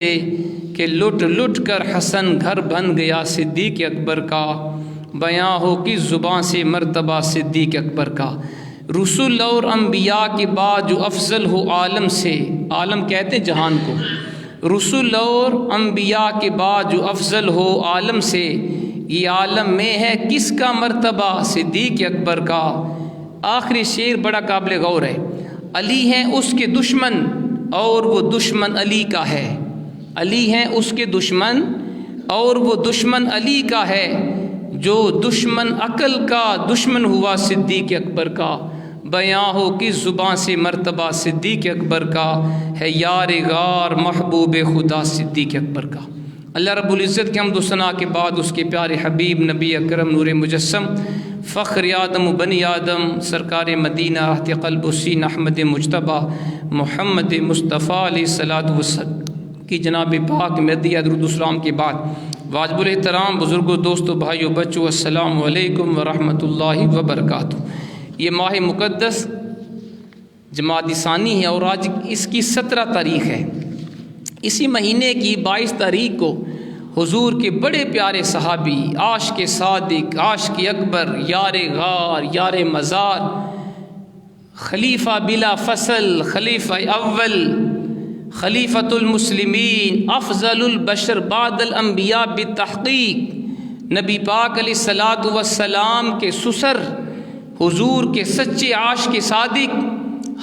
کہ لٹ لٹ کر حسن گھر بن گیا صدیق اکبر کا، بیاں ہو کس زباں سے مرتبہ صدیق اکبر کا۔ رسول اور انبیاء کے بعد جو افضل ہو عالم سے، عالم کہتے ہیں جہان کو، رسول اور انبیاء کے بعد جو افضل ہو عالم سے، یہ عالم میں ہے کس کا مرتبہ صدیق اکبر کا۔ آخری شعر بڑا قابل غور ہے۔ علی ہیں اس کے دشمن اور وہ دشمن علی کا ہے، علی ہیں اس کے دشمن اور وہ دشمن علی کا ہے، جو دشمن عقل کا دشمن ہوا صدیق اکبر کا، بیاں ہو کس زباں سے مرتبہ صدیق اکبر کا، ہے یار غار محبوب خدا صدیق اکبر کا۔ اللہ رب العزت کے حمد و ثنا کے بعد اس کے پیارے حبیب نبی اکرم نور مجسم فخر آدم و بنی آدم سرکار مدینہ راحت قلب السین احمد مجتبیٰ محمد مصطفیٰ علیہ الصلوۃ والسلام کی جناب پاک مدیح درود السلام کے بعد واجب الاحترام بزرگوں، دوستوں، بھائیوں، بچوں، السلام علیکم ورحمۃ اللہ وبرکاتہ۔ یہ ماہ مقدس جمادی ثانی ہے اور آج اس کی 17 تاریخ ہے۔ اسی مہینے کی 22 تاریخ کو حضور کے بڑے پیارے صحابی، عاشق صادق، عاشق اکبر، یار غار، یار مزار، خلیفہ بلا فصل، خلیفہ اول، خلیفۃ المسلمین، افضل البشر بعد الانبیاء بالتحقیق، نبی پاک علیہ الصلاۃ والسلام کے سسر، حضور کے سچے عاشق صادق،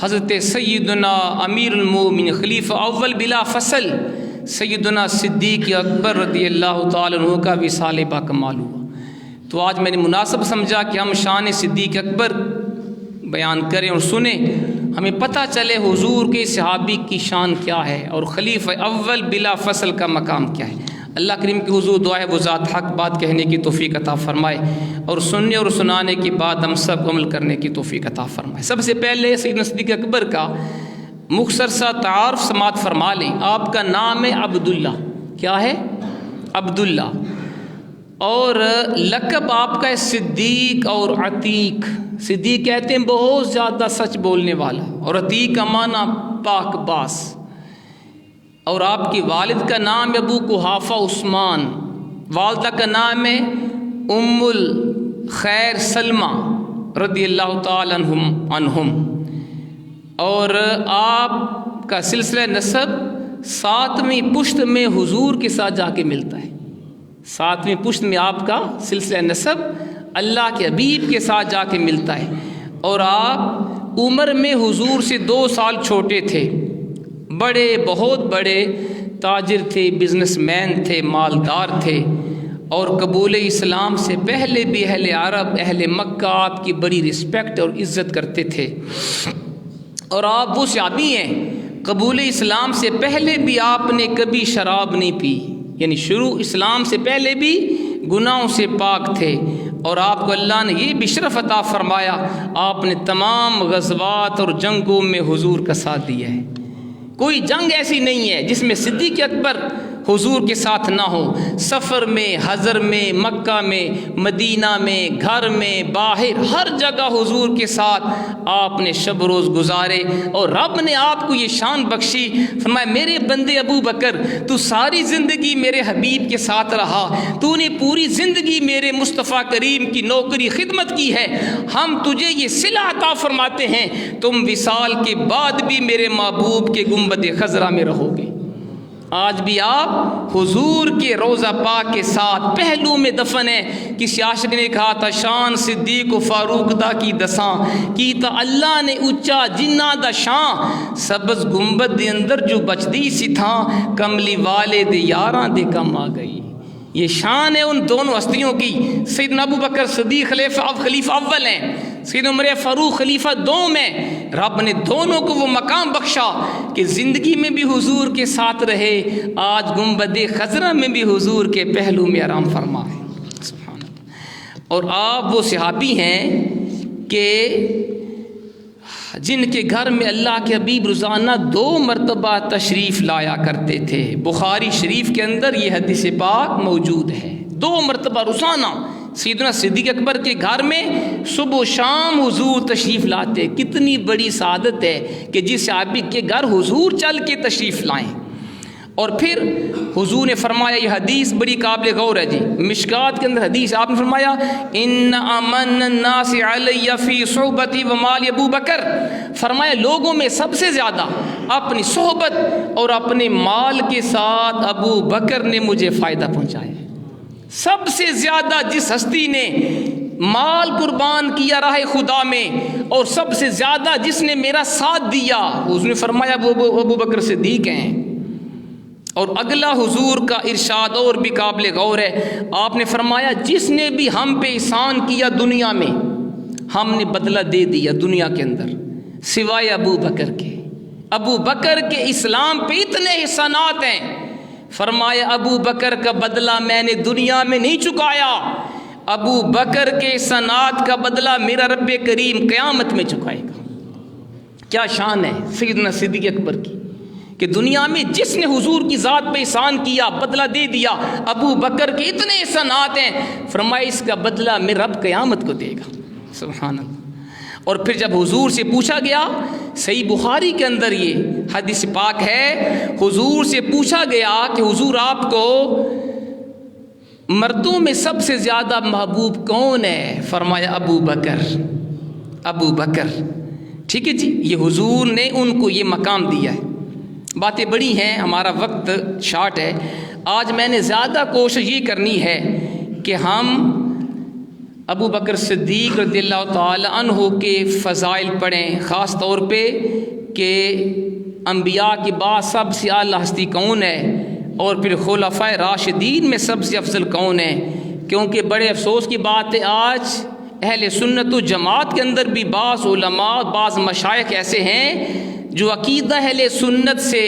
حضرت سیدنا امیر المومنین خلیفہ اول بلا فصل سیدنا صدیق اکبر رضی اللہ تعالیٰ عنہ کا وصال باکمال ہوا۔ تو آج میں نے مناسب سمجھا کہ ہم شان صدیق اکبر بیان کریں اور سنیں، ہمیں پتہ چلے حضور کے صحابی کی شان کیا ہے اور خلیفہ اول بلا فصل کا مقام کیا ہے۔ اللہ کریم کی حضور دعا ہے وہ ذات حق بات کہنے کی توفیق عطا فرمائے اور سننے اور سنانے کے بعد ہم سب عمل کرنے کی توفیق عطا فرمائے۔ سب سے پہلے سیدنا صدیق اکبر کا مختصر سا تعارف سماعت فرما لیں۔ آپ کا نام ہے عبداللہ، کیا ہے؟ عبداللہ، اور لقب آپ کا ہے صدیق اور عتیق۔ صدیق کہتے ہیں بہت زیادہ سچ بولنے والا، اور عتیق کا معنی پاک باز۔ اور آپ کی والد کا نام ہے ابو قحافہ عثمان، والدہ کا نام ہے ام الخیر سلمہ رضی اللہ تعالی عنہم، اور آپ کا سلسلہ نسب 7ویں پشت میں حضور کے ساتھ جا کے ملتا ہے۔ 7ویں پشت میں آپ کا سلسلہ نسب اللہ کے حبیب کے ساتھ جا کے ملتا ہے، اور آپ عمر میں حضور سے 2 سال چھوٹے تھے، بڑے بہت بڑے تاجر تھے، بزنس مین تھے، مالدار تھے، اور قبول اسلام سے پہلے بھی اہل عرب، اہل مکہ آپ کی بڑی رسپیکٹ اور عزت کرتے تھے۔ اور آپ وہ صحابی ہیں، قبول اسلام سے پہلے بھی آپ نے کبھی شراب نہیں پی، یعنی شروع اسلام سے پہلے بھی گناہوں سے پاک تھے، اور آپ کو اللہ نے یہ بھی شرف عطا فرمایا، آپ نے تمام غزوات اور جنگوں میں حضور کا ساتھ دیا ہے۔ کوئی جنگ ایسی نہیں ہے جس میں صدیق اکبر حضور کے ساتھ نہ ہو، سفر میں، حضر میں، مکہ میں، مدینہ میں، گھر میں، باہر، ہر جگہ حضور کے ساتھ آپ نے شب روز گزارے، اور رب نے آپ کو یہ شان بخشی، فرمایا میرے بندے ابو بکر تو ساری زندگی میرے حبیب کے ساتھ رہا، تو نے پوری زندگی میرے مصطفیٰ کریم کی نوکری خدمت کی ہے، ہم تجھے یہ صلہ عطا فرماتے ہیں تم وصال کے بعد بھی میرے محبوب کے گنبد خضرا میں رہو گے۔ آج بھی آپ حضور کے روضہ پاک کے ساتھ پہلو میں دفن ہیں۔ کسی عاشق نے کہا تھا شان صدیق و فاروق دا کی دساں کیتا اللہ نے اچا جنہ دا شان، سبز گنبد دے اندر جو بچدی سی تھاں، کملی والے دے یاراں دے کم آ گئی۔ یہ شان ہے ان دونوں ہستیوں کی۔ سیدنا ابو بکر صدیق خلیفہ اول ہیں، سیدنا عمر فاروق خلیفہ دوم ہیں۔ رب نے دونوں کو وہ مقام بخشا کہ زندگی میں بھی حضور کے ساتھ رہے، آج گنبد خضرا میں بھی حضور کے پہلو میں آرام فرما ہے۔ سبحان اللہ۔ اور آپ وہ صحابی ہیں کہ جن کے گھر میں اللہ کے حبیب روزانہ 2 مرتبہ تشریف لایا کرتے تھے۔ بخاری شریف کے اندر یہ حدیث پاک موجود ہے، 2 مرتبہ روزانہ سیدنا صدیق اکبر کے گھر میں صبح و شام حضور تشریف لاتے۔ کتنی بڑی سعادت ہے کہ جس صحابی کے گھر حضور چل کے تشریف لائیں۔ اور پھر حضور نے فرمایا، یہ حدیث بڑی قابل غور ہے جی، مشکات کے اندر حدیث، آپ نے فرمایا ان امن الناس علی فی صحبتی و مال ابو بکر، فرمایا لوگوں میں سب سے زیادہ اپنی صحبت اور اپنے مال کے ساتھ ابو بکر نے مجھے فائدہ پہنچایا۔ سب سے زیادہ جس ہستی نے مال قربان کیا راہ خدا میں، اور سب سے زیادہ جس نے میرا ساتھ دیا، حضور نے فرمایا وہ ابو بکر صدیق ہیں۔ اور اگلا حضور کا ارشاد اور بھی قابل غور ہے، آپ نے فرمایا جس نے بھی ہم پہ احسان کیا دنیا میں، ہم نے بدلہ دے دیا دنیا کے اندر، سوائے ابو بکر کے۔ ابو بکر کے اسلام پہ اتنے احسانات ہیں، فرمایا ابو بکر کا بدلہ میں نے دنیا میں نہیں چکایا، ابو بکر کے احسانات کا بدلہ میرا رب کریم قیامت میں چکائے گا۔ کیا شان ہے سیدنا صدیق اکبر کی کہ دنیا میں جس نے حضور کی ذات پہ احسان کیا بدلہ دے دیا۔ ابو بکر کے اتنے احسانات ہیں، فرمایا اس کا بدلہ میرا رب قیامت کو دے گا۔ سبحان اللہ۔ اور پھر جب حضور سے پوچھا گیا، صحیح بخاری کے اندر یہ حدیث پاک ہے، حضور سے پوچھا گیا کہ حضور آپ کو مردوں میں سب سے زیادہ محبوب کون ہے؟ فرمایا ابو بکر، ابو بکر۔ ٹھیک ہے جی، یہ حضور نے ان کو یہ مقام دیا ہے۔ باتیں بڑی ہیں، ہمارا وقت شارٹ ہے۔ آج میں نے زیادہ کوشش یہ کرنی ہے کہ ہم ابو بکر صدیق رضی اللہ تعالی عنہ کے فضائل پڑھیں، خاص طور پہ کہ انبیاء کے بعد سب سے اعلیٰ ہستی کون ہے، اور پھر خلفائے راشدین میں سب سے افضل کون ہے۔ کیونکہ بڑے افسوس کی بات ہے، آج اہل سنت و جماعت کے اندر بھی بعض علماء، بعض مشائخ ایسے ہیں جو عقیدہ اہل سنت سے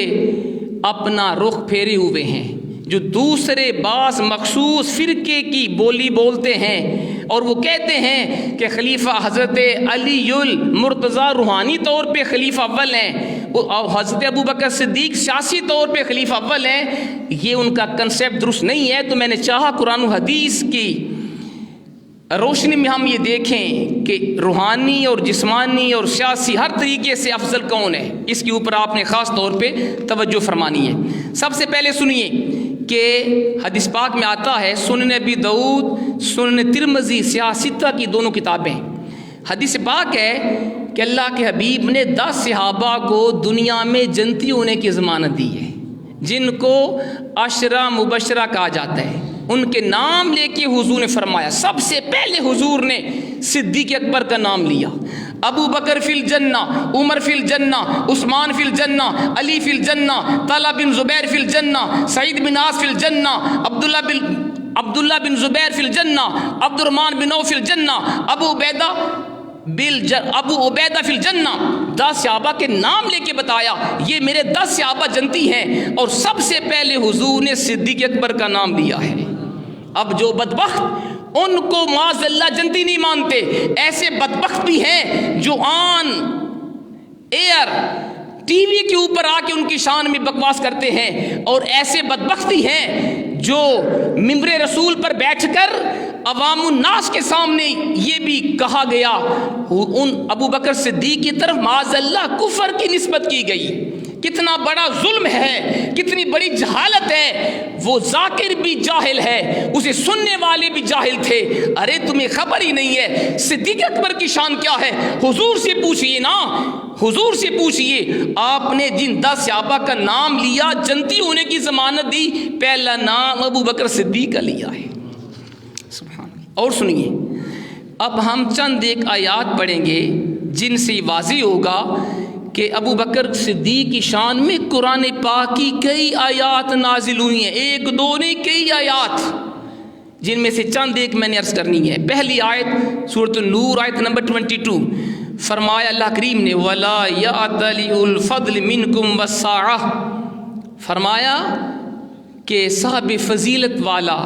اپنا رخ پھیرے ہوئے ہیں، جو دوسرے بعض مخصوص فرقے کی بولی بولتے ہیں، اور وہ کہتے ہیں کہ خلیفہ حضرت علی المرتضیٰ روحانی طور پہ خلیفہ اول ہیں، اور حضرت ابو بکر صدیق سیاسی طور پہ خلیفہ اول ہیں۔ یہ ان کا کنسیپٹ درست نہیں ہے۔ تو میں نے چاہا قرآن و حدیث کی روشنی میں ہم یہ دیکھیں کہ روحانی اور جسمانی اور سیاسی ہر طریقے سے افضل کون ہے، اس کے اوپر آپ نے خاص طور پہ توجہ فرمانی ہے۔ سب سے پہلے سنیے کہ حدیث پاک میں آتا ہے، سنن ابی داؤد، سنن ترمذی، سیاستہ کی دونوں کتابیں، حدیث پاک ہے کہ اللہ کے حبیب نے 10 صحابہ کو دنیا میں جنتی ہونے کی ضمانت دی ہے، جن کو عشرہ مبشرہ کہا جاتا ہے۔ ان کے نام لے کے حضور نے فرمایا، سب سے پہلے حضور نے صدیق اکبر کا نام لیا، ابو بکر فی الجنہ، عمر فی الجنہ، عثمان فی الجنہ، علی فی الجنہ، طلحہ بن زبیر فی الجنہ، سعید بن عاص فی الجنہ، عبداللہ بن زبیر فی الجنہ، عبد الرحمن بن عوف فی الجنہ، ابو عبیدہ فی الجنہ۔ 10 صحابہ کے نام لے کے بتایا یہ میرے 10 صحابہ جنتی ہیں، اور سب سے پہلے حضور نے صدیق اکبر کا نام لیا ہے۔ اب جو بدبخت ان کو معاذ اللہ جنتی نہیں مانتے، ایسے بدبخت بھی ہیں جو آن ایئر ٹی وی کے اوپر آ کے ان کی شان میں بکواس کرتے ہیں، اور ایسے بدبخت بھی ہیں جو ممبر رسول پر بیٹھ کر عوام الناس کے سامنے یہ بھی کہا گیا، ان ابو بکر صدیق کی طرف معاذ اللہ کفر کی نسبت کی گئی۔ کتنا بڑا ظلم ہے، کتنی بڑی جہالت ہے۔ وہ ذاکر بھی جاہل ہے، اسے سننے والے بھی جاہل تھے۔ ارے تمہیں خبر ہی نہیں ہے صدیق اکبر کی شان کیا ہے؟ حضور سے پوچھئے نا، حضور سے پوچھئے۔ آپ نے جن 10 صحابہ کا نام لیا، جنتی ہونے کی ضمانت دی، پہلا نام ابو بکر صدیق کا لیا ہے۔ سبحان اللہ۔ اور سنیے، اب ہم چند ایک آیات پڑھیں گے جن سے واضح ہوگا کہ ابو بکر صدیق کی شان میں قرآن پاک کی کئی آیات نازل ہوئی ہیں، ایک دو نہیں، کئی آیات، جن میں سے چند ایک میں نے عرض کرنی ہے۔ پہلی آیت سورۃ النور، آیت نمبر 22، فرمایا اللہ کریم نے وَلَا يَأْتَلِ الْفَضْلِ مِنْكُمْ وَالسَّعَةِ، فرمایا کہ صاحب فضیلت والا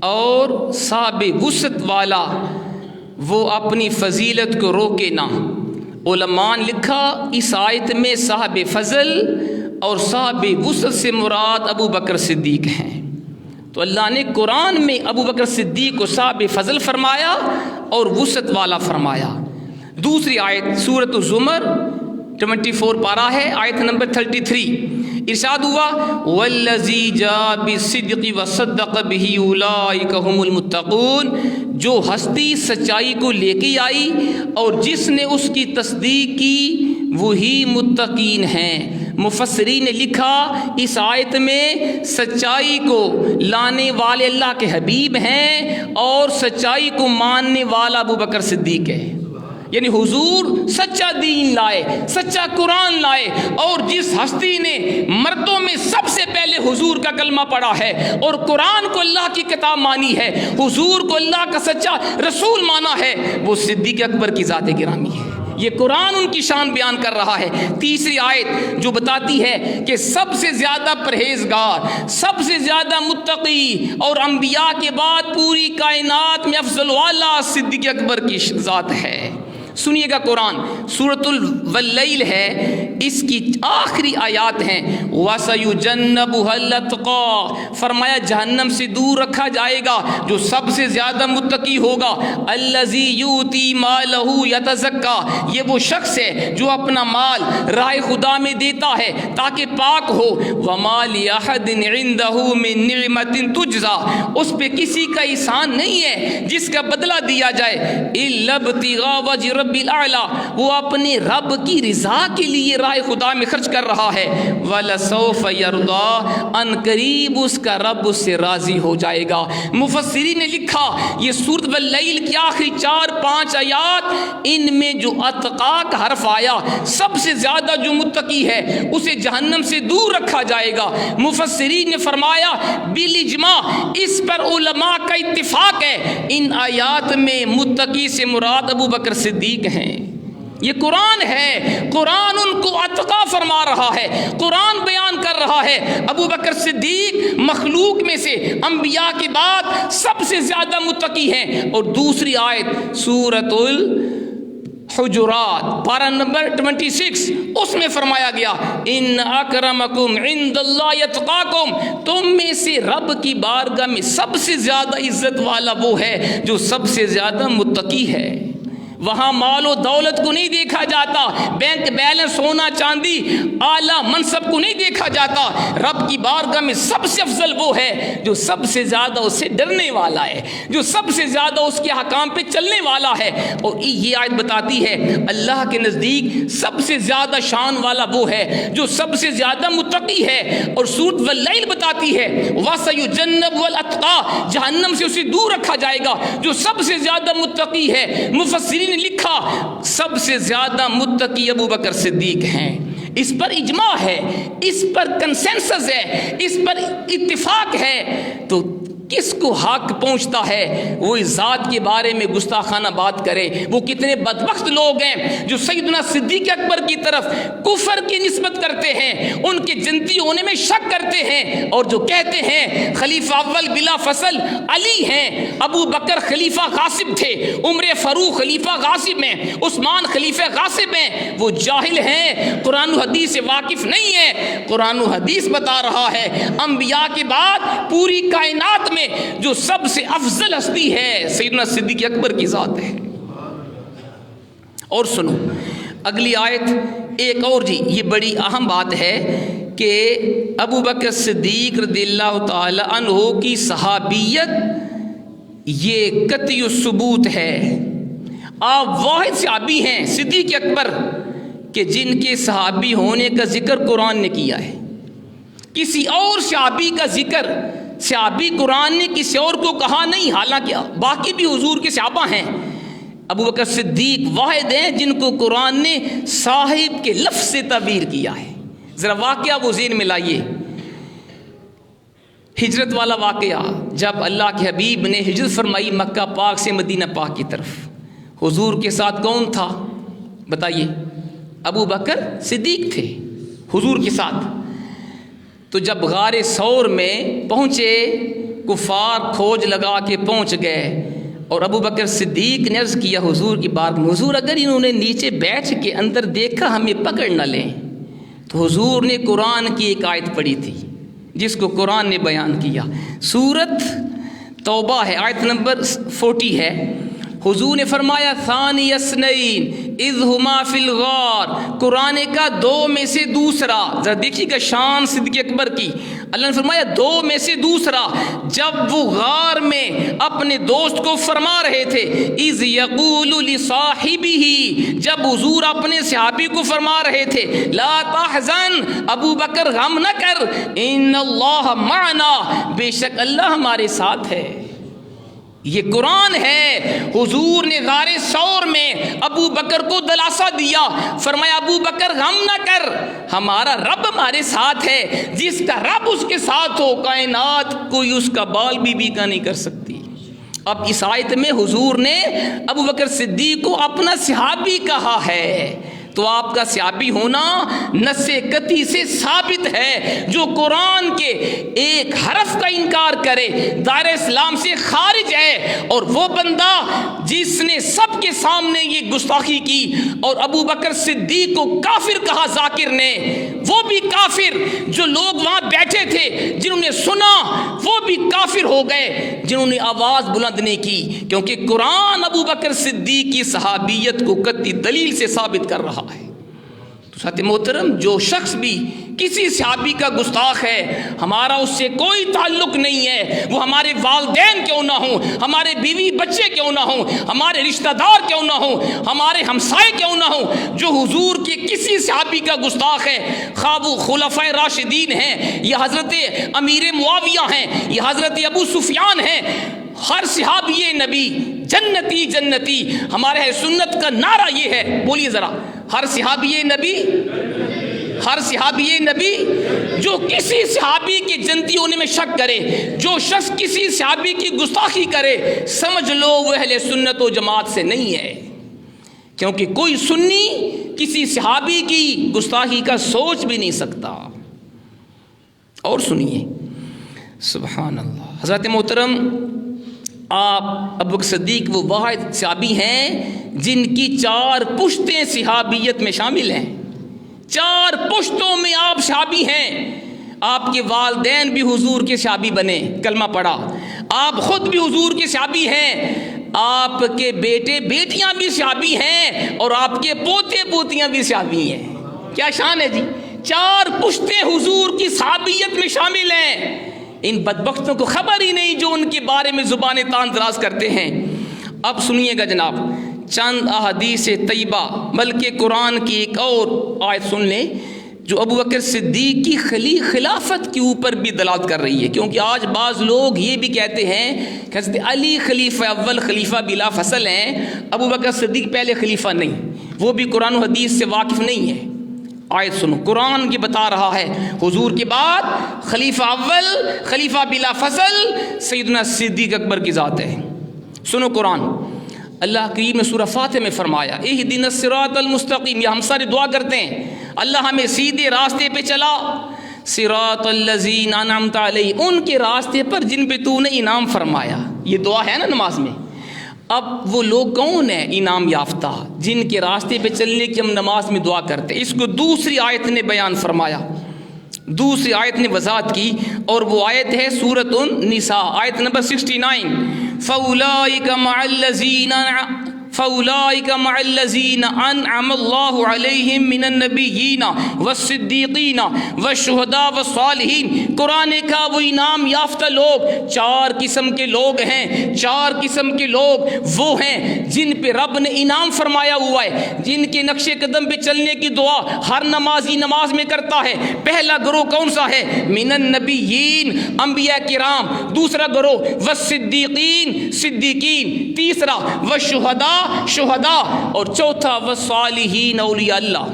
اور صاحب وسعت والا وہ اپنی فضیلت کو روکے نہ۔ علماء نے لکھا اس آیت میں صاحب فضل اور صاحب وسعت سے مراد ابو بکر صدیق ہیں۔ تو اللہ نے قرآن میں ابو بکر صدیق کو صاحب فضل فرمایا اور وسعت والا فرمایا۔ دوسری آیت سورۃ الزمر 24 پارہ ہے، آیت نمبر 33، ارشاد ہوا والذی جاء بالصدق وصدق به اولئک هم المتقون، جو ہستی سچائی کو لے کے آئی اور جس نے اس کی تصدیق کی وہی متقین ہیں۔ مفسرین نے لکھا اس آیت میں سچائی کو لانے والے اللہ کے حبیب ہیں اور سچائی کو ماننے والا ابو بکر صدیق ہے۔ یعنی حضور سچا دین لائے، سچا قرآن لائے، اور جس ہستی نے مردوں میں سب سے پہلے حضور کا کلمہ پڑھا ہے اور قرآن کو اللہ کی کتاب مانی ہے، حضور کو اللہ کا سچا رسول مانا ہے، وہ صدیق اکبر کی ذات گرامی ہے۔ یہ قرآن ان کی شان بیان کر رہا ہے۔ تیسری آیت جو بتاتی ہے کہ سب سے زیادہ پرہیزگار، سب سے زیادہ متقی اور انبیاء کے بعد پوری کائنات میں افضل والا صدیق اکبر کی ذات ہے۔ سنیے گا قرآن، سورۃ اللیل ہے، اس کی آخری آیات ہیں وَسَيُجَنَّبُهَا الْأَتْقَى، فرمایا جہنم سے دور رکھا جائے گا جو سب سے زیادہ متقی ہوگا، الَّذِي يُؤْتِي مَالَهُ يَتَزَكَّى، یہ وہ شخص ہے جو اپنا مال راہ خدا میں دیتا ہے تاکہ پاک ہو، وَمَا لِأَحَدٍ عِندَهُ مِن نِعْمَةٍ تُجْزَى، اس پہ کسی کا احسان نہیں ہے جس کا بدلہ دیا جائے، إِلَّا ابْتِغَاءَ وَجْهِ رَبِّ الْأَعْلَى، وہ اپنے رب کی رضا کے لیے راہ خدا میں خرچ کر رہا ہے، وَلَسَوْفَ يَرْضَى، ان قریب اس کا رب اس سے راضی ہو جائے گا۔ مفسرین نے لکھا یہ سورۃ اللیل کی آخری 4-5 آیات، ان میں جو اتقا کا حرف آیا، سب سے زیادہ جو متقی ہے اسے جہنم سے دور رکھا جائے گا۔ مفسرین نے فرمایا بالاجماع، اس پر علماء کا اتفاق ہے، ان آیات میں متقی سے مراد ابو بکر صدیق ہیں۔ یہ قرآن ہے، قرآن ان کو اتقا فرما رہا ہے، قرآن بیان کر رہا ہے ابو بکر صدیق مخلوق میں سے انبیاء کے بعد سب سے زیادہ متقی ہیں۔ اور دوسری آیت سورۃ حجرات پارہ نمبر 26، اس میں فرمایا گیا ان اکرمکم عند اللہ اتقاکم، تم میں سے رب کی بارگاہ میں سب سے زیادہ عزت والا وہ ہے جو سب سے زیادہ متقی ہے۔ وہاں مال و دولت کو نہیں دیکھا جاتا، بینک بیلنس، سونا چاندی، اعلیٰ منصب کو نہیں دیکھا جاتا، رب کی بارگاہ میں سب سے افضل وہ ہے جو سب سے زیادہ اس سے ڈرنے والا ہے، جو سب سے زیادہ اس کے احکام پہ چلنے والا ہے۔ اور یہ آیت بتاتی ہے اللہ کے نزدیک سب سے زیادہ شان والا وہ ہے جو سب سے زیادہ متقی ہے۔ اور سورۃ اللیل بتاتی ہے وَسَيُجَنَّبُهَا الْأَتْقَى، جہنم سے اسے دور رکھا جائے گا جو سب سے زیادہ متقی ہے۔ مفسرین نے لکھا سب سے زیادہ متقی ابو بکر صدیق ہیں۔ اس پر اجماع ہے، اس پر کنسنسس ہے، اس پر اتفاق ہے، تو کس کو حق پہنچتا ہے وہ اس ذات کے بارے میں گستاخانہ بات کرے؟ وہ کتنے بدبخت لوگ ہیں جو سیدنا صدیق اکبر کی طرف کفر کی نسبت کرتے ہیں، ان کے جنتی ہونے میں شک کرتے ہیں، اور جو کہتے ہیں خلیفہ اول بلا فصل علی ہیں، ابو بکر خلیفہ غاصب تھے، عمر فاروق خلیفہ غاصب ہیں، عثمان خلیفہ غاصب ہیں، وہ جاہل ہیں، قرآن و حدیث سے واقف نہیں ہیں۔ قرآن و حدیث بتا رہا ہے انبیاء کے بعد پوری کائنات میں جو سب سے افضل ہستی ہے سیدنا صدیق اکبر کی ذات ہے۔ اور سنو اگلی آیت ایک اور، جی یہ بڑی اہم بات ہے کہ ابو بکر صدیق رضی اللہ تعالی عنہ کی صحابیت یہ قطعی ثبوت ہے۔ آپ واحد صحابی ہیں صدیق اکبر کہ جن کے صحابی ہونے کا ذکر قرآن نے کیا ہے۔ کسی اور صحابی کا ذکر صحابی قرآن نے کسی اور کو کہا نہیں، حالانکہ باقی بھی حضور کے صحابہ ہیں۔ ابو بکر صدیق واحد ہیں جن کو قرآن نے صاحب کے لفظ سے تعبیر کیا ہے۔ ذرا واقعہ وہ ذہن میں لائیے، ہجرت والا واقعہ، جب اللہ کے حبیب نے ہجرت فرمائی مکہ پاک سے مدینہ پاک کی طرف، حضور کے ساتھ کون تھا بتائیے؟ ابو بکر صدیق تھے حضور کے ساتھ۔ تو جب غار ثور میں پہنچے، کفار کھوج لگا کے پہنچ گئے، اور ابو بکر صدیق نے عرض کیا حضور کی بات، حضور اگر انہوں نے نیچے بیٹھ کے اندر دیکھا ہمیں پکڑ نہ لیں، تو حضور نے قرآن کی ایک آیت پڑھی تھی جس کو قرآن نے بیان کیا، سورت توبہ ہے، آیت نمبر 40 ہے۔ حضور نے فرمایا ثانی اثنین اذ ہما فی الغار، قرآن کا دو میں سے دوسرا، ذرا دیکھیے گا شان صدیق اکبر کی، اللہ نے فرمایا دو میں سے دوسرا، جب وہ غار میں اپنے دوست کو فرما رہے تھے، اذ یقول لصاحبہ، جب حضور اپنے صحابی کو فرما رہے تھے، لا تحزن، ابو بکر غم نہ کر، ان اللہ معنا، بے شک اللہ ہمارے ساتھ ہے۔ یہ قرآن ہے۔ حضور نے غار ثور میں ابو بکر کو دلاسا دیا، فرمایا ابو بکر غم نہ کر، ہمارا رب ہمارے ساتھ ہے، جس کا رب اس کے ساتھ ہو، کائنات کوئی اس کا بال بھی بیکا نہیں کر سکتی۔ اب اس آیت میں حضور نے ابو بکر صدیق کو اپنا صحابی کہا ہے، تو آپ کا صحابی ہونا نص قطعی سے ثابت ہے۔ جو قرآن کے ایک حرف کا انکار کرے دائرہ اسلام سے خارج ہے، اور وہ بندہ جس نے سب کے سامنے یہ گستاخی کی اور ابو بکر صدیق کو کافر کہا ذاکر نے، وہ بھی کافر، جو لوگ وہاں بیٹھے تھے جنہوں نے سنا وہ بھی کافر ہو گئے جنہوں نے آواز بلند نہیں کی، کیونکہ قرآن ابو بکر صدیق کی صحابیت کو قطعی دلیل سے ثابت کر رہا ہے۔ تو ساتھ محترم، جو شخص بھی کسی صحابی کا گستاخ ہے، ہمارا اس سے کوئی تعلق نہیں ہے، وہ ہمارے والدین کیوں نہ ہوں، ہمارے بیوی بچے کیوں نہ ہوں، ہمارے رشتہ دار کیوں نہ ہوں، ہمارے ہمسائے کیوں نہ ہوں، جو حضور کے کسی صحابی کا گستاخ ہے، خواہ وہ خلفائے راشدین ہیں، یا حضرت امیر معاویہ ہیں، یا حضرت ابو سفیان ہیں، ہر صحابی نبی جنتی جنتی۔ ہمارے ہے سنت کا نعرہ یہ ہے، بولیے ذرا، ہر صحابی نبی، ہر صحابی نبی۔ جو کسی صحابی کے جنتی ہونے میں شک کرے، جو شخص کسی صحابی کی گستاخی کرے، سمجھ لو وہ اہل سنت و جماعت سے نہیں ہے، کیونکہ کوئی سنی کسی صحابی کی گستاخی کا سوچ بھی نہیں سکتا۔ اور سنیے، سبحان اللہ، حضرت محترم، آپ ابو بکر صدیق وہ واحد صحابی ہیں جن کی 4 پشتیں صحابیت میں شامل ہیں، 4 پشتوں میں آپ صحابی ہیں۔ آپ کے والدین بھی حضور کے صحابی بنے، کلمہ پڑھا، آپ خود بھی حضور کے صحابی ہیں، آپ کے بیٹے بیٹیاں بھی صحابی ہیں، اور آپ کے پوتے پوتیاں بھی صحابی ہیں۔ کیا شان ہے جی، 4 پشتیں حضور کی صحابیت میں شامل ہیں۔ ان بدبختوں کو خبر ہی نہیں جو ان کے بارے میں زبان تان دراز کرتے ہیں۔ اب سنیے گا جناب، چند احادیث طیبہ بلکہ قرآن کی ایک اور آیت سن لیں جو ابو بکر صدیق کی خلافت کے اوپر بھی دلالت کر رہی ہے، کیونکہ آج بعض لوگ یہ بھی کہتے ہیں کہ حضرت علی خلیفہ اول، خلیفہ بلا فصل ہیں، ابو بکر صدیق پہلے خلیفہ نہیں، وہ بھی قرآن و حدیث سے واقف نہیں ہے۔ آیت سنو، قرآن یہ بتا رہا ہے حضور کے بعد خلیفہ اول، خلیفہ بلا فصل سیدنا صدیق اکبر کی ذات ہے۔ سنو قرآن، اللہ کریم نے سورہ فاتح میں فرمایا، اہدنا الصراط المستقیم، یہ ہم سارے دعا کرتے ہیں، اللہ ہمیں سیدھے راستے پہ چلا، صراط الذین انعمت علیہم، ان کے راستے پر جن پہ تو نے انعام فرمایا۔ یہ دعا ہے نا نماز میں۔ اب وہ لوگ کون ہیں انعام یافتہ جن کے راستے پہ چلنے کی ہم نماز میں دعا کرتے ہیں؟ اس کو دوسری آیت نے بیان فرمایا، دوسری آیت نے وضاحت کی، اور وہ آیت ہے سورۃ النساء، آیت نمبر 69، فَأُولَٰئِكَ مَعَ الَّذِينَ أَنْعَمَ اللَّهُ عَلَيْهِمْ مِنَ النَّبِيِّينَ وَالصِّدِّيقِينَ وَالشُّهَدَاءِ وَالصَّالِحِينَ۔ قرآن کا وہ انعام یافتہ لوگ 4 قسم کے لوگ ہیں، 4 قسم کے لوگ وہ ہیں جن پہ رب نے انعام فرمایا ہوا ہے، جن کے نقش قدم پہ چلنے کی دعا ہر نمازی نماز میں کرتا ہے۔ پہلا گروہ کون سا ہے؟ من النبیین، انبیاء کرام، دوسرا گروہ والصدیقین، صدیقین، تیسرا والشہداء، شہداء، اور چوتھا والصالحین، اولیاء اللہ۔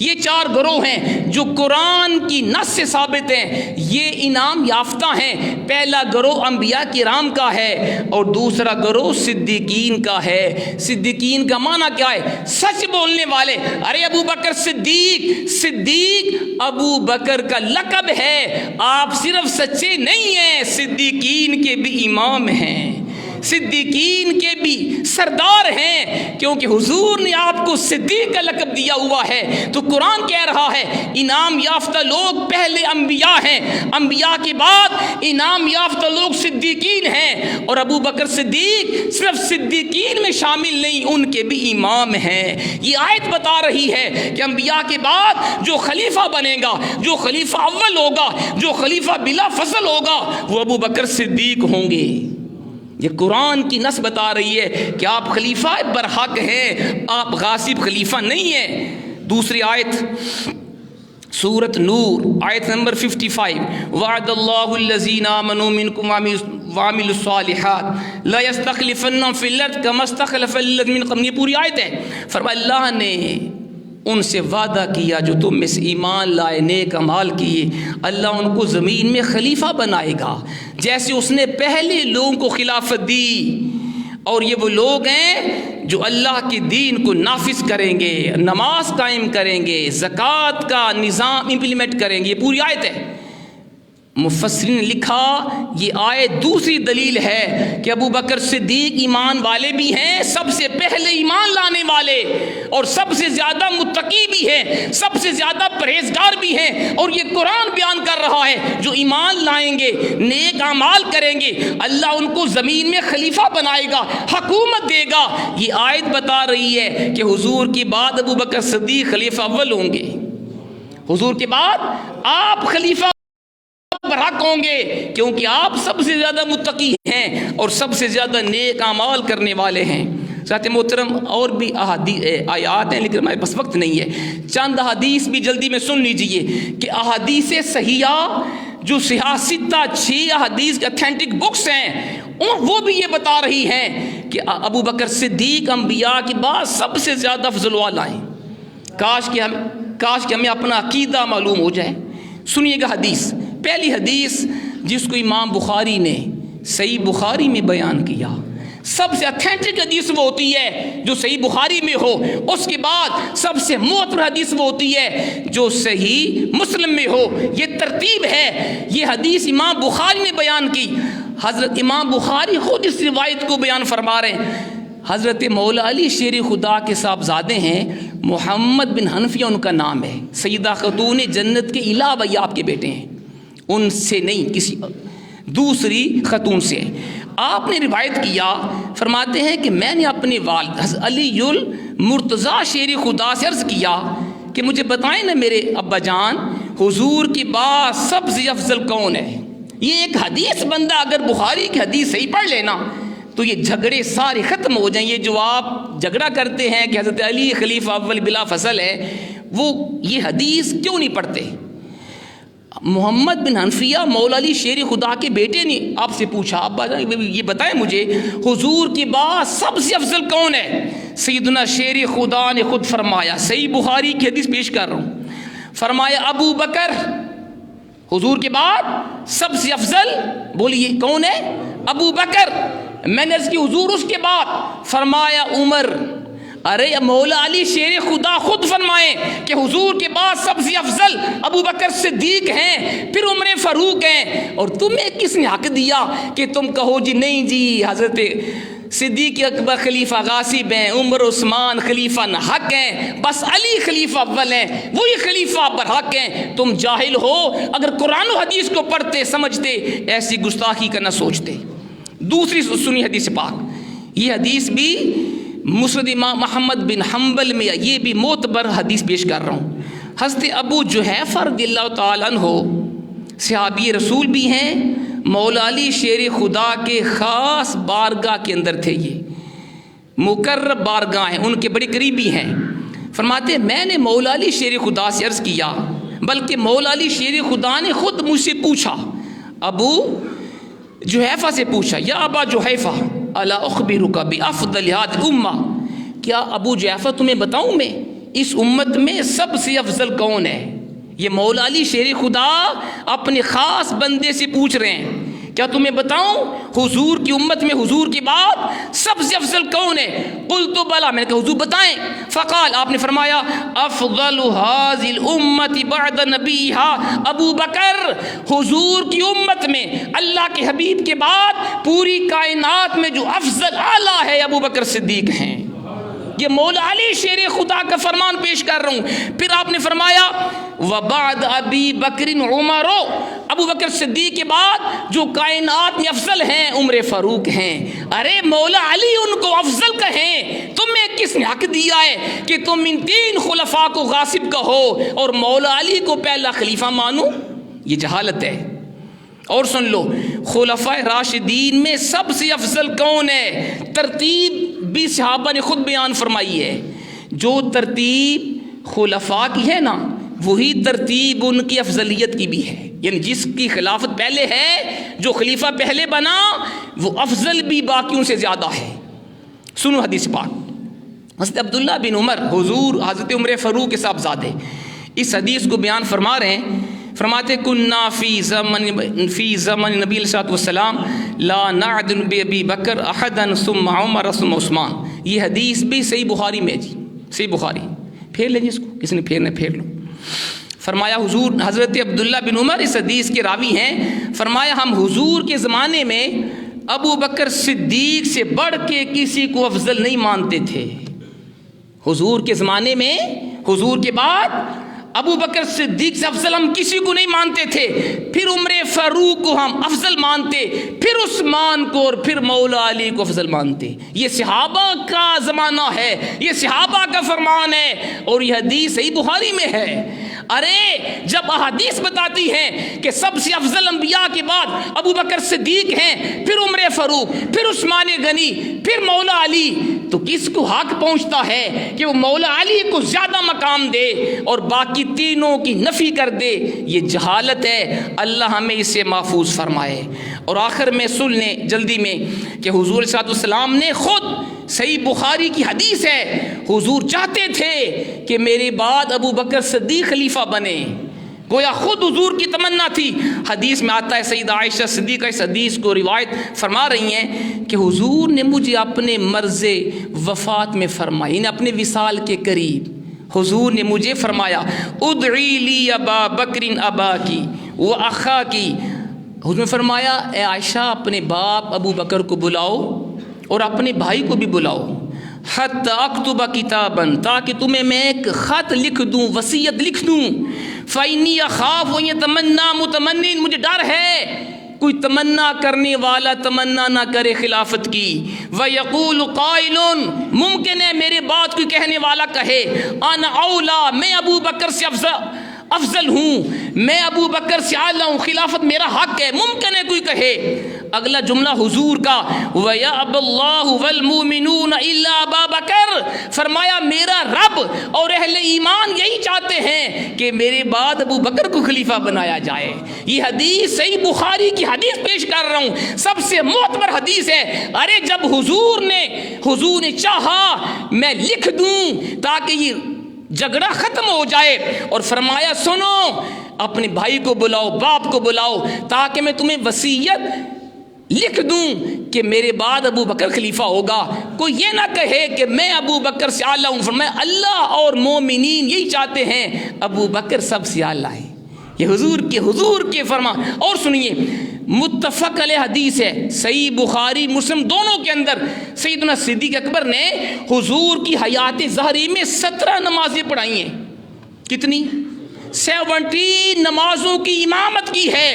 یہ 4 گروہ ہیں جو قرآن کی نص سے ثابت ہیں، یہ انعام یافتہ ہیں۔ پہلا گروہ انبیاء کرام کا ہے اور دوسرا گروہ صدیقین کا ہے۔ صدیقین کا معنی کیا ہے؟ سچ بولنے والے۔ ارے ابو بکر صدیق، صدیق ابو بکر کا لقب ہے، آپ صرف سچے نہیں ہیں، صدیقین کے بھی امام ہیں، صدیقین کے بھی سردار ہیں، کیونکہ حضور نے آپ کو صدیق کا لقب دیا ہوا ہے۔ تو قرآن کہہ رہا ہے انعام یافتہ لوگ پہلے انبیاء ہیں، انبیاء کے بعد انعام یافتہ لوگ صدیقین ہیں، اور ابو بکر صدیق صرف صدیقین میں شامل نہیں، ان کے بھی امام ہیں۔ یہ آیت بتا رہی ہے کہ انبیاء کے بعد جو خلیفہ بنے گا، جو خلیفہ اول ہوگا، جو خلیفہ بلا فصل ہوگا، وہ ابو بکر صدیق ہوں گے۔ یہ قرآن کی نص بتا رہی ہے کہ آپ خلیفہ برحق ہیں، آپ غاصب خلیفہ نہیں ہیں۔ دوسری آیت سورۃ نور آیت نمبر 55، وعد اللہ الذین آمنوا منکم وعملوا الصالحات لا یستخلفنہم فی الارض کما استخلف الذین من قبلہم۔ یہ پوری آیت ہے۔ فرمایا اللہ نے ان سے وعدہ کیا جو تم میں سے ایمان لائے، نیک اعمال کیے، اللہ ان کو زمین میں خلیفہ بنائے گا جیسے اس نے پہلے لوگوں کو خلافت دی، اور یہ وہ لوگ ہیں جو اللہ کے دین کو نافذ کریں گے، نماز قائم کریں گے، زکوٰۃ کا نظام امپلیمنٹ کریں گے۔ یہ پوری آیت ہے۔ مفسرین نے لکھا یہ آیت دوسری دلیل ہے کہ ابو بکر صدیق ایمان والے بھی ہیں، سب سے پہلے ایمان لانے والے، اور سب سے زیادہ متقی بھی ہیں، سب سے زیادہ پرہیزگار بھی ہیں، اور یہ قرآن بیان کر رہا ہے جو ایمان لائیں گے، نیک اعمال کریں گے، اللہ ان کو زمین میں خلیفہ بنائے گا، حکومت دے گا۔ یہ آیت بتا رہی ہے کہ حضور کے بعد ابو بکر صدیق خلیفہ اول ہوں گے، حضور کے بعد آپ خلیفہ برحق ہوں گے، کیونکہ آپ سب سے زیادہ متقی ہیں اور سب سے زیادہ نیک اعمال کرنے والے ہیں۔ ساتھ محترم اور بھی آیات ہیں لیکن ہمارے پاس وقت نہیں ہے، چند احادیث بھی جلدی میں سن لیجئے کہ احادیث صحیحہ جو سیاستہ 6 احادیث کے اتھینٹک بکس ہیں وہ بھی یہ بتا رہی ہیں کہ ابو بکر صدیق انبیاء کے بعد سب سے زیادہ فضل والا ہیں۔ کاش کہ ہمیں اپنا عقیدہ معلوم ہو جائے۔ سنیے گا حدیث، پہلی حدیث جس کو امام بخاری نے صحیح بخاری میں بیان کیا، سب سے اتھینٹک حدیث وہ ہوتی ہے جو صحیح بخاری میں ہو، اس کے بعد سب سے معتبر حدیث وہ ہوتی ہے جو صحیح مسلم میں ہو۔ یہ ترتیب ہے۔ یہ حدیث امام بخاری نے بیان کی، حضرت امام بخاری خود اس روایت کو بیان فرما رہے ہیں۔ حضرت مولا علی شیر خدا کے صاحبزادے ہیں، محمد بن حنفیہ ان کا نام ہے، سیدہ خاتون جنت کے علاوہ یہ آپ کے بیٹے ہیں، ان سے نہیں، کسی دوسری خاتون سے۔ آپ نے روایت کیا، فرماتے ہیں کہ میں نے اپنے والد حضرت علی المرتضیٰ شیر خدا سے عرض کیا کہ مجھے بتائیں نا میرے ابا جان، حضور کے بعد سب سے افضل کون ہے؟ یہ ایک حدیث بندہ اگر بخاری کی حدیث صحیح پڑھ لینا تو یہ جھگڑے سارے ختم ہو جائیں۔ یہ جو آپ جھگڑا کرتے ہیں کہ حضرت علی خلیفہ اول بلا فصل ہے، وہ یہ حدیث کیوں نہیں پڑھتے؟ محمد بن حنفیہ مولا علی شیر خدا کے بیٹے نے آپ سے پوچھا، ابا یہ بتائیں مجھے حضور کے بعد سب سے افضل کون ہے؟ سیدنا شیر خدا نے خود فرمایا، صحیح بخاری کی حدیث پیش کر رہا ہوں، فرمایا ابو بکر حضور کے بعد سب سے افضل، بولیے کون ہے؟ ابو بکر۔ میں نے عرض کی حضور اس کے بعد؟ فرمایا عمر۔ ارے مولا علی شیر خدا خود فرمائیں کہ حضور کے بعد سب سے افضل ابو بکر صدیق ہیں، پھر عمر فاروق ہیں، اور تمہیں کس نے حق دیا کہ تم کہو جی نہیں جی حضرت صدیق اکبر خلیفہ غاصب ہیں، عمر عثمان خلیفہ حق ہیں، بس علی خلیفہ اول ہیں، وہی خلیفہ برحق ہیں؟ تم جاہل ہو، اگر قرآن و حدیث کو پڑھتے سمجھتے ایسی گستاخی کا نہ سوچتے۔ دوسری سنی حدیث پاک، یہ حدیث بھی مسند امام محمد بن حنبل میں، یہ بھی معتبر حدیث پیش کر رہا ہوں۔ حضرت ابو جحیفہ رضی اللہ تعالیٰ عنہ صحابی رسول بھی ہیں، مولا علی شیر خدا کے خاص بارگاہ کے اندر تھے، یہ مقرب بارگاہ ہیں، ان کے بڑے قریبی ہیں۔ فرماتے ہیں میں نے مولا علی شیر خدا سے عرض کیا، بلکہ مولا علی شیر خدا نے خود مجھ سے پوچھا، ابو جحیفہ سے پوچھا، یا ابا جحیفہ الا اخبرک بافضل هذه الامہ، کیا ابو جحیفہ تمہیں بتاؤں میں اس امت میں سب سے افضل کون ہے؟ یہ مولا علی شیر خدا اپنے خاص بندے سے پوچھ رہے ہیں، کیا تمہیں بتاؤں حضور کی امت میں حضور کے بعد سب سے افضل کون ہے؟ قلت بلا، میں نے کہا حضور بتائیں۔ فقال، آپ نے فرمایا افضل هذه الامة بعد نبیها ابو بکر، حضور کی امت میں اللہ کے حبیب کے بعد پوری کائنات میں جو افضل اعلیٰ ہے ابو بکر صدیق ہیں۔ یہ مولا علی شیر خدا کا فرمان پیش کر رہا ہوں۔ پھر آپ نے فرمایا وبعد ابی بکر عمر، ابو بکر صدیق کے بعد جو کائنات میں افضل ہیں عمر فاروق ہیں۔ ارے مولا علی ان کو افضل کہیں، تمہیں کس نے حق دیا ہے کہ تم ان تین خلفاء کو غاصب کہو اور مولا علی کو پہلا خلیفہ مانو؟ یہ جہالت ہے۔ اور سن لو، خلفاء راشدین میں سب سے افضل کون ہے؟ ترتیب بھی صحابہ نے خود بیان فرمائی ہے۔ جو ترتیب خلفاء کی ہے نا، وہی ترتیب ان کی افضلیت کی بھی ہے، یعنی جس کی خلافت پہلے ہے، جو خلیفہ پہلے بنا وہ افضل بھی باقیوں سے زیادہ ہے۔ سنو حدیث پاک، حضرت عبداللہ بن عمر حضور حضرت عمر فاروق کے صاحبزادے اس حدیث کو بیان فرما رہے ہیں۔ فرماتے کننا فی زمن نبی علیہ السلام لا نعدل بابی بکر احدا ثم عمر ثم عثمان۔ یہ حدیث بھی صحیح بخاری میں جی، صحیح بخاری، پھیر لیں جی اس کو، کسی نے پھیرنا پھیر لو۔ فرمایا حضور حضرت عبداللہ بن عمر اس حدیث کے راوی ہیں، فرمایا ہم حضور کے زمانے میں ابو بکر صدیق سے بڑھ کے کسی کو افضل نہیں مانتے تھے۔ حضور کے زمانے میں، حضور کے بعد ابو بکر صدیق سے افضل ہم کسی کو نہیں مانتے تھے، پھر عمر فاروق کو ہم افضل مانتے، پھر عثمان کو، اور پھر مولا علی کو افضل مانتے۔ یہ صحابہ کا زمانہ ہے، یہ صحابہ کا فرمان ہے، اور یہ حدیث صحیح بخاری میں ہے۔ ارے جب احادیث بتاتی ہیں کہ سب سے افضل انبیاء کے بعد ابو بکر صدیق ہیں، پھر عمر فاروق، پھر عثمان غنی، پھر مولا علی، تو کس کو حق پہنچتا ہے کہ وہ مولا علی کو زیادہ مقام دے اور باقی تینوں کی نفی کر دے؟ یہ جہالت ہے، اللہ ہمیں اسے محفوظ فرمائے۔ اور آخر میں سن لیں جلدی میں کہ حضور صلی اللہ علیہ وسلم نے خود، صحیح بخاری کی حدیث ہے، حضور چاہتے تھے کہ میرے بعد ابو بکر صدیق خلیفہ بنے، گویا خود حضور کی تمنا تھی۔ حدیث میں آتا ہے، سیدہ عائشہ صدیقہ اس حدیث کو روایت فرما رہی ہیں کہ حضور نے مجھے اپنے مرض وفات میں فرمایا، یعنی اپنے وصال کے قریب حضور نے مجھے فرمایا ادعی لی ابا بکر ابا کی و اخا کی۔ حضور نے فرمایا اے عائشہ اپنے باپ ابو بکر کو بلاؤ اور اپنے بھائی کو بھی بلاؤ، حتی اکتب کتابا، تاکہ تمہیں میں ایک خط لکھ دوں، وصیت لکھ دوں، فإنی اخاف ان یتمنی متمنی، مجھے ڈر ہے کوئی تمنا کرنے والا تمنا نہ کرے خلافت کی، وَيَقُولُ قَائِلٌ، ممکن ہے میرے بات کوئی کہنے والا کہے انا اولا، میں ابو بکر سے افضل ہوں، میں ابو بکر سے اعلیٰ ہوں، خلافت میرا حق ہے، ممکن ہے کوئی کہے۔ اگلا جملہ حضور کا وَيَأْبَى اللَّهُ وَالْمُؤْمِنُونَ إِلَّا أَبَا بَكْرَ، فرمایا میرا رب اور اہل ایمان یہی چاہتے ہیں کہ میرے بعد ابو بکر کو خلیفہ بنایا جائے۔ یہ حدیث صحیح بخاری کی حدیث پیش کر رہا ہوں، سب سے معتبر حدیث ہے۔ ارے جب حضور نے چاہا میں لکھ دوں تاکہ یہ جھگڑا ختم ہو جائے، اور فرمایا سنو اپنے بھائی کو بلاؤ، باپ کو بلاؤ، تاکہ میں تمہیں وصیت لکھ دوں کہ میرے بعد ابو بکر خلیفہ ہوگا، کوئی یہ نہ کہے کہ میں ابو بکر سے اعلیٰ ہوں۔ فرمایا اللہ اور مومنین یہی چاہتے ہیں ابو بکر سب سے اعلیٰ ہے۔ یہ حضور کے فرمان۔ اور سنیے متفق علیہ حدیث ہے، صحیح بخاری مسلم دونوں کے اندر، سیدنا صدیق اکبر نے حضور کی حیات ظاہری میں 17 نمازیں پڑھائی ہیں۔ کتنی؟ 70 نمازوں کی امامت کی ہے۔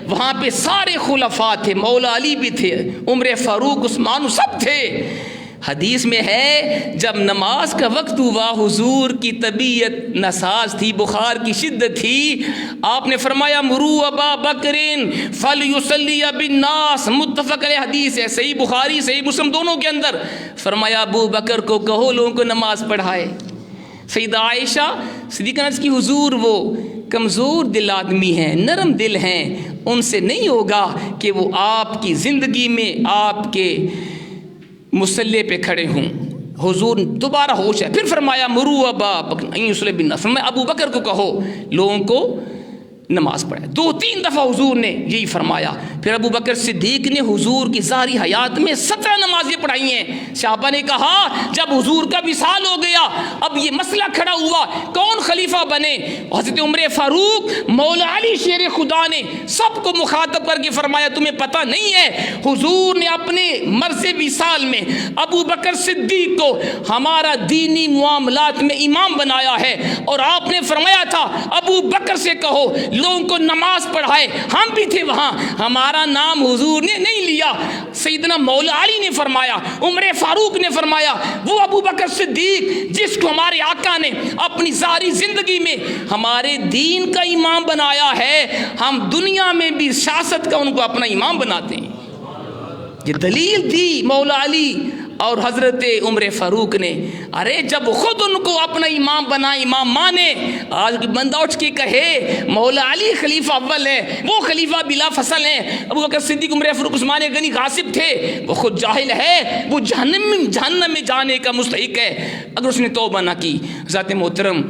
وہاں پہ سارے خلفاء تھے، مولا علی بھی تھے، عمر فاروق، عثمان، سب تھے۔ حدیث میں ہے جب نماز کا وقت ہوا حضور کی طبیعت ناساز تھی، بخار کی شدت تھی، آپ نے فرمایا مرو ابا بکرین فلیصلی بالناس، متفق علیہ حدیث ہے، صحیح بخاری صحیح مسلم دونوں کے اندر۔ فرمایا ابو بکر کو کہو لوگوں کو نماز پڑھائے۔ سیدہ عائشہ صدیقہ نے عرض کی حضور وہ کمزور دل آدمی ہیں، نرم دل ہیں، ان سے نہیں ہوگا کہ وہ آپ کی زندگی میں آپ کے مصلی پہ کھڑے ہوں۔ حضور دوبارہ ہوش ہے، پھر فرمایا مرو ابا بکر، فرمایا ابو بکر کو کہو لوگوں کو نماز پڑھے. 2-3 دفعہ حضور نے یہی فرمایا. پھر ابو بکر صدیق نے حضور کی ظاہری حیات میں 17 نمازیں پڑھائی ہیں. صحابہ نے کہا جب حضور کا وصال ہو گیا اب یہ مسئلہ کھڑا ہوا کون خلیفہ بنے. حضرت عمر فاروق مولا علی شیر خدا نے سب کو مخاطب کر کے فرمایا تمہیں پتہ نہیں ہے حضور نے اپنے مرض وصال میں ابو بکر صدیق کو ہمارا دینی معاملات میں امام بنایا ہے, اور آپ نے فرمایا تھا ابو بکر سے کہو لوگوں کو نماز پڑھائے. ہم بھی تھے وہاں, ہمارا نام حضور نے نہیں لیا. سیدنا مولا علی نے فرمایا, عمر فاروق نے فرمایا, وہ ابو بکر صدیق جس کو ہمارے آقا نے اپنی ساری زندگی میں ہمارے دین کا امام بنایا ہے, ہم دنیا میں بھی سیاست کا ان کو اپنا امام بناتے ہیں. یہ دلیل دی مولا علی اور حضرت عمر فاروق نے. ارے جب خود ان کو اپنا امام بنا, امام مانے, آج بندہ اٹھ کے کہے مولا علی خلیفہ اول ہے, وہ خلیفہ بلا فصل ہیں, ابو بکر صدیق عمر فاروق عثمان غنی غاصب تھے, وہ خود جاہل ہے, وہ جہنم میں جانے کا مستحق ہے اگر اس نے توبہ نہ کی. ذات محترم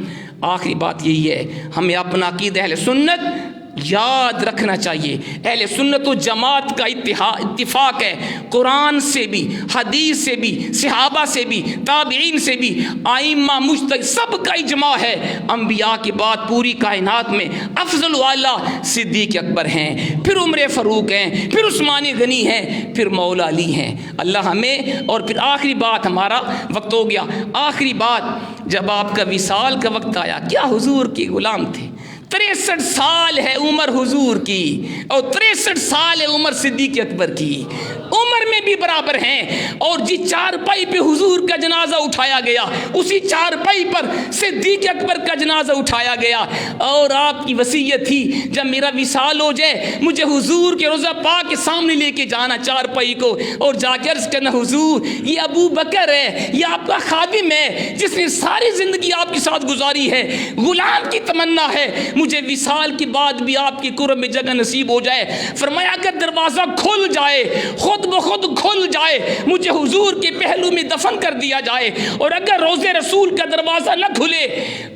آخری بات یہی ہے, ہمیں اپنا عقیدہ اہل سنت یاد رکھنا چاہیے. اہل سنت و جماعت کا اتفاق ہے, قرآن سے بھی, حدیث سے بھی, صحابہ سے بھی, تابعین سے بھی, ائمہ مجتہد سب کا اجماع ہے. انبیاء کے بعد پوری کائنات میں افضل والا صدیق اکبر ہیں, پھر عمر فاروق ہیں, پھر عثمان غنی ہیں, پھر مولا علی ہیں. اللہ ہمیں. اور پھر آخری بات, ہمارا وقت ہو گیا, آخری بات, جب آپ کا وصال کا وقت آیا کیا حضور کے غلام تھے. 63 سال ہے عمر حضور کی اور 63 سال ہے عمر صدیق اکبر کی, عمر میں بھی برابر ہیں. اور جس چارپائی پہ حضور کا جنازہ اٹھایا گیا اسی چارپائی پر صدیق اکبر کا جنازہ اٹھایا گیا. اور آپ کی وصیت تھی جب میرا وصال ہو جائے مجھے حضور کے روضہ پاک کے سامنے لے کے جانا چارپائی کو, اور جا کے عرض کرنا حضور یہ ابو بکر ہے, یہ آپ کا خادم ہے جس نے ساری زندگی آپ کے ساتھ گزاری ہے, غلام کی تمنا ہے مجھے وصال کے بعد بھی آپ کی قرب میں جگہ نصیب ہو جائے. فرمایا اگر دروازہ کھل جائے, خود بخود کھل جائے, مجھے حضور کے پہلو میں دفن کر دیا جائے, اور اگر روضے رسول کا دروازہ نہ کھلے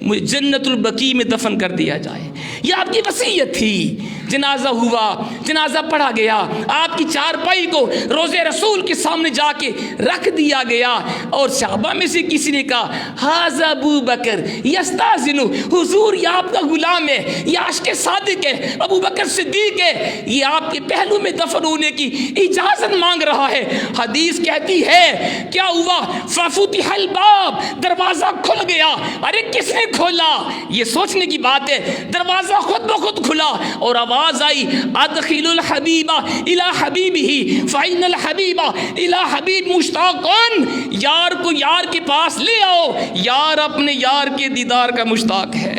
مجھے جنت البقیع میں دفن کر دیا جائے. یہ آپ کی وصیت تھی. جنازہ ہوا, جنازہ پڑھا گیا, آپ کی چارپائی کو روضے رسول کے سامنے جا کے رکھ دیا گیا, اور صحابہ میں سے کسی نے کہا ھذا ابو بکر یستاذن, حضور یہ آپ کا غلام ہے, یہ عاشق صادق ہے, ابو بکر صدیق ہے, یہ آپ کے پہلو میں دفن ہونے کی اجازت مانگ رہا ہے. حدیث کہتی ہے کیا ہوا, ففتح الباب, دروازہ کھل گیا. ارے کس نے کھولا, یہ سوچنے کی بات ہے. دروازہ خود بخود کھلا اور آواز آئی ادخل الحبیب الی حبیبہ فإن الحبیب الی حبیب مشتاق, یار کو یار کے پاس لے آؤ, یار اپنے یار کے دیدار کا مشتاق ہے.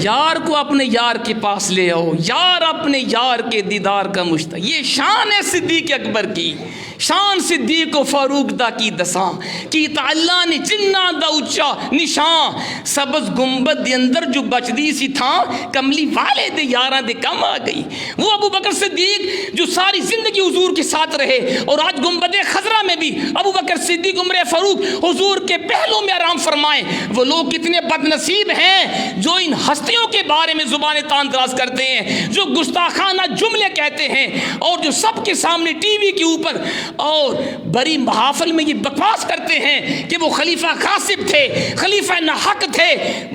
یار کو اپنے یار کے پاس لے آؤ, یار اپنے یار کے دیدار کا مشتاق. یہ شان ہے صدیق اکبر کی, شان صدیق و فاروق دا کی دساں کی اللہ نے جنہ دا اچا نشان. سبز گنبد دے اندر جو بچدی سی تھا کملی والے دے یاراں دے کم آ گئی. وہ ابو بکر صدیق جو ساری زندگی حضور کے ساتھ رہے, اور آج گنبد خضرا میں بھی ابو بکر صدیق عمر فاروق حضور کے پہلو میں آرام فرمائیں. وہ لوگ کتنے بد نصیب ہیں جو ان ہستیوں کے بارے میں زبان تان دراز کرتے ہیں, جو گستاخانہ جملے کہتے ہیں, اور جو سب کے سامنے ٹی وی کے اوپر اور بڑی محافل میں یہ بکواس کرتے ہیں کہ وہ خلیفہ غاصب تھے, خلیفہ ناحق تھے.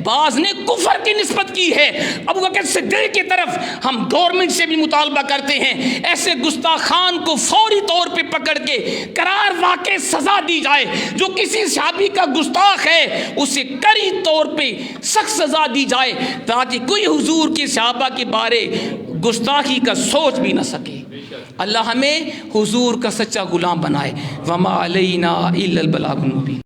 بعض نے کفر کی نسبت کی ہے. ابو بکر صدیق کی طرف ہم گورنمنٹ سے بھی مطالبہ کرتے ہیں ایسے گستاخان کو فوری طور پہ پکڑ کے قرار واقع سزا دی جائے. جو کسی صحابی کا گستاخ ہے اسے کڑی طور پہ سخت سزا دی جائے تاکہ کوئی حضور کے صحابہ کے بارے گستاخی کا سوچ بھی نہ سکے. اللہ ہمیں حضور کا سچا غلام بنائے. وما علینا الا البلاغ المبین.